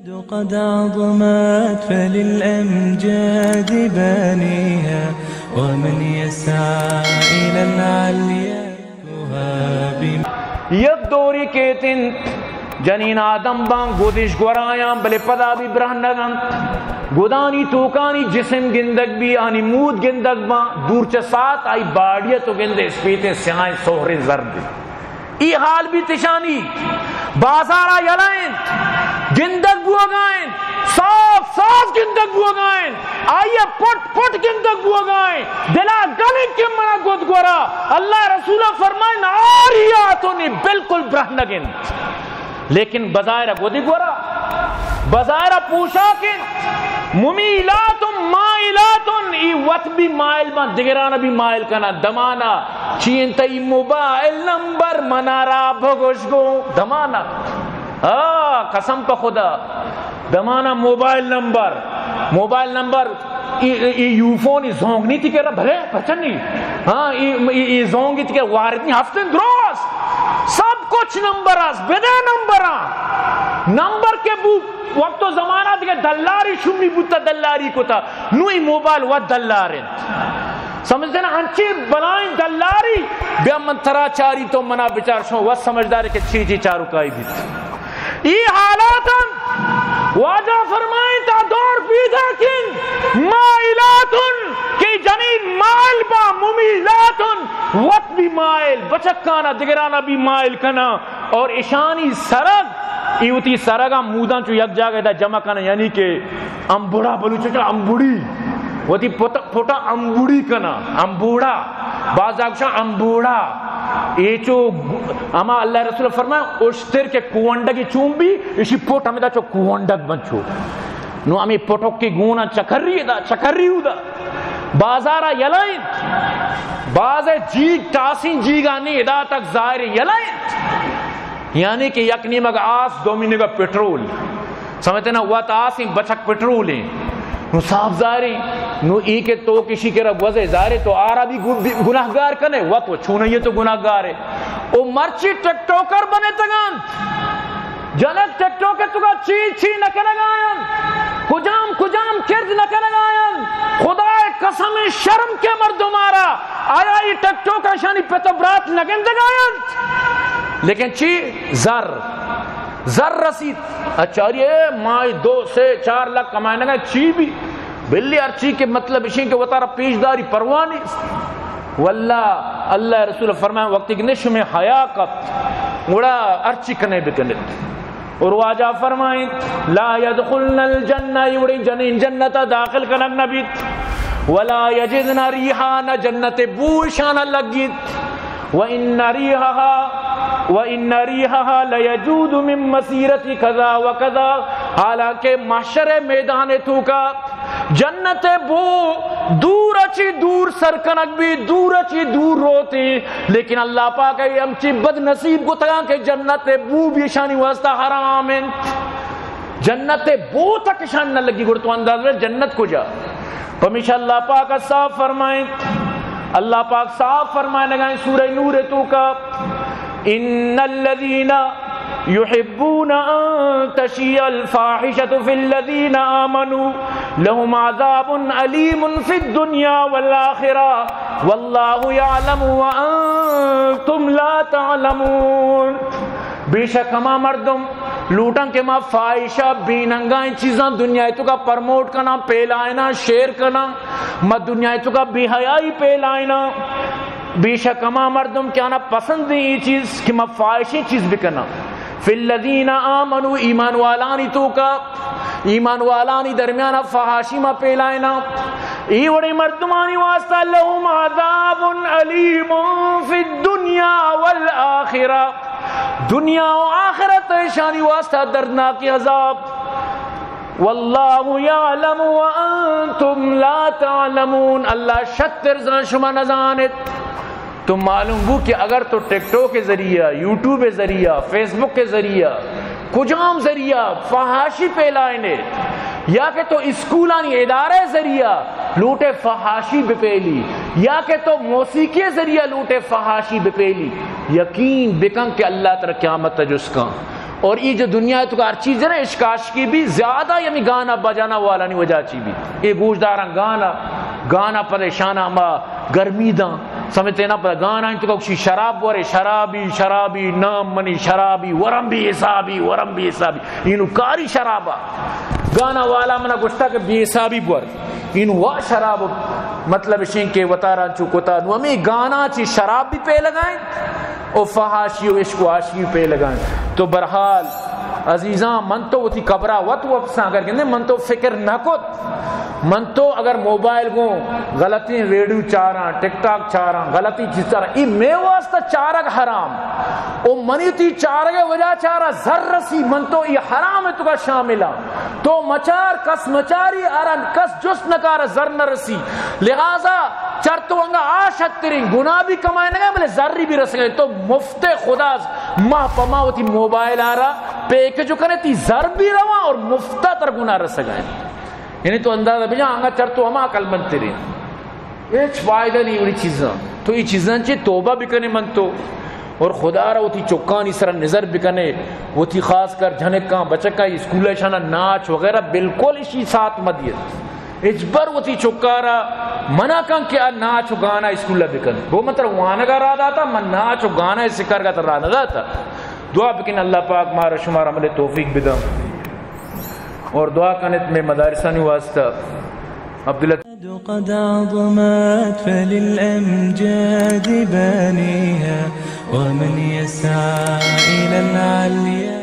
قد عظمت فللأمجاد بانيها ومن يسعى إلى العليا یک دوری کہتن جنین آدم بان گودش گورایاں بلے پدا بھی برہنگن گودانی توکانی جسم گندگ بھی آنی مود گندگ بان دور چا سات آئی باڑیا تو گندے سپیتے سیائیں سوہر زرد ای حال بھی تشانی بازارہ یلائیں گندگ بوگائیں صاف صاف گندگ بوگائیں آئیے پٹ پٹ گندگ بوگائیں دلا گلے کے منا گود گورا اللہ رسولہ فرمائیں آریاتونی بالکل برہنگن لیکن بظاہرہ گودی گورا بظاہرہ پوشاکن ممیلاتن مائلاتن ای وقت بھی مائل بان دگرانہ بھی مائل کنا دمانا چینتای موبائل نمبر منارا بھگوش گو دمانا قسم پا خدا دمانا موبائل نمبر یو فون زونگنی تھی کہ رہا بھلے پچھنی ای زونگی تھی کہ واردنی ہفتن دروس سب کچھ نمبر آس بدے نمبر کے بو وقت تو زمانہ تھی کہ دلاری شمی بوتا دلاری کو تھا نوی موبائل و دلارن سمجھتے نا انچی بنائیں دلاری بیا من ترا چاری تو منا بچار شو وہ سمجھدار ہے کہ چیزی چارو کائی بھی ای حالاتا واجہ فرمائیں تا دور پیدا کن مائلاتن کی جنین مائل با ممیلاتن وقت بھی مائل بچکانا دگرانا بھی مائل کنا اور اشانی سرگ ایوتی سرگا مودان چو یک جاگہ دا جمع کنا یعنی کہ امبوڑا بلوچو چا امبوڑی وہ تی پوٹا امبوڑی کنا امبوڑا بعض آگوشا امبوڑا یہ چو اما اللہ رسول فرمائے اشتر کے کوونڈگی چون بھی اسی پوٹ ہمیں دا چو کوونڈگ بنچو نو ہمیں پوٹک کی گونا چکری ہو دا بازارہ یلائیں باز جیگ تاسین جیگانی ادا تک ظاہر یلائیں یعنی کہ یک نیمگ آس دومینی کا پیٹرول سمجھتے نا وہ تاسین بچک پیٹرول ہیں نو صاف ظاہری نو ای کے تو کسی کے رب وضع ظاہری تو آرہ بھی گناہگار کنے وہ تو چھونا یہ تو گناہگار ہے او مرچی ٹک ٹوکر بنے تگان جنک ٹک ٹوکر تو کا چیز نکنگائن کجام کرد نکنگائن خدا قسم شرم کے مردمارا آیا یہ ٹک ٹوکر شانی پتبرات نگندگائن لیکن چی زر رسید اچھا یہ مائی 2 سے 4 لاکھ کمائنے گا چی بھی بلی ارچی کے مطلب اسی کہ وہ تارا پیشداری پروانی واللہ اللہ رسول فرمائے وقتی کہ نشم حیاء کت وڑا ارچی کنے بکنے اور واجہ فرمائیں لا يدخلن الجنہ یوڑی جنین جنتا داخل کنک نبیت ولا یجدن ریحان جنت بوشان لگیت وَإِنَّ رِيحَهَا لَيَجُودُ مِن مَّسِيرَةِ كَذَا وَكَذَا حالانکہ محشر میدان تو کا جنت بو دور اچھی دور سرکنک بھی دور اچھی دور روتی لیکن اللہ پاک ہے ہمچی بد نصیب کو تگا کہ جنت بو بھی شانی واسطہ حرام ہے جنت بو تک شان نہ لگی گڑ تو انداز میں جنت کو جا پمیشہ اللہ پاک صاف فرمائیں اللہ پاک صاف فرمائے لگائیں سورہ نور تو کا ان الذين يحبون ان تشيع الفاحشة في الذين آمنوا لهم عذاب أليم في الدنيا والآخرة والله يعلم وأنتم لا تعلمون بے شک ہما مردم لوٹن کے ما فائشہ بیننگائیں چیزاں دنیا تو کا پرموٹ کرنا پیلائنا شیئر کرنا ما دنیا تو کا بے حیائی پیلائنا بے شک ہما مردم کیا نا پسند یہ چیز کہ ما فائشی چیز بھی کرنا فی الذین آمنوا ایمان والانی تو کا ایمان والانی درمیانہ فحاشی ما پیلائنا ای وڑی مردمانی واسطہ لہم عذاب علیم فی الدنیا والآخرہ دنیا و آخرت شانی واسطہ دردناک عذاب واللہ یعلم وانتم لا تعلمون اللہ شتر زن شما نزانت تم معلوم ہو کہ اگر تو ٹک ٹاک کے ذریعہ یوٹیوب کے ذریعہ فیس بک کے ذریعہ کجام ذریعہ فحاشی پھیلائنے یا کہ تو اسکولانی ادارے ذریعہ لوٹے فحاشی بپیلی یا کہ تو موسیقی ذریعہ لوٹے فحاشی بپیلی یقین بکن کہ اللہ تعالی قیامت تجس کا اور یہ جو دنیا ہے تو ہر چیز ہے نا اشکاش کی بھی زیادہ یمی گانا بجانا والا نہیں وجہ چی بھی یہ گوش داران گانا پریشانا ما گرمی داں سمجھتے نا پر گانا ان تو کچھ شراب ورے شرابی نام منی شرابی ورم بھی حسابی انو کاری شرابا گانا والا منا گشتا کہ بے حسابی بور انو وا شراب مطلب شین کے وطاران چکوتا نو ہمیں گانا چی شراب بھی پہ لگائیں اور فحاشی و عشق و عاشقی پہ لگائیں. تو برحال عزیزاں من تو وہ تھی قبرہ وط وقساں اگر کہنے من تو فکر نہ کت من تو اگر موبائل کو غلطی ریڈیو چاراں ٹک ٹاک چاراں غلطی چیز چاراں ای میں واسطہ چارک حرام او منی تی چارک وجہ چارا ذر رسی من تو ای حرام ہے تو کا شاملہ تو مچار کس مچاری آران کس جس نکار ذر نہ رسی لہذا چرتو انگا آشت ترین گناہ بھی کمائے نگا بلے ذری بھی رس گئے تو مفت خدا ماہ پما ہوتی موبائل آرہا پیک جو کرے تی ذر بھی روا اور مفتہ تر گناہ رس گئے یعنی تو اندازہ بجا آنگا چرتو ہما کل من ترین ایچ فائدہ نہیں ہوئی چیزاں تو یہ چیزاں چی توبہ بھی کرنے من تو اور خدا رہا وہ تھی چکانی سرا نظر بکنے وہ تھی خاص کر جھنکاں بچکا اسکولہ شانہ ناچ وغیرہ بالکل اسی ساتھ مدیت اجبر وہ تھی چکارا منع کن کہ ناچ و گانا اسکولہ بکن وہ مطلب وانگا را داتا من ناچ و گانا سکر گا تر را داتا. دعا بکن اللہ پاک مارا شمار عمل توفیق بدم اور دعا کنت میں مدارسانی واسطہ عبداللہ قد عظمت فللأمجاد بانيها ومن يسعى إلى العليا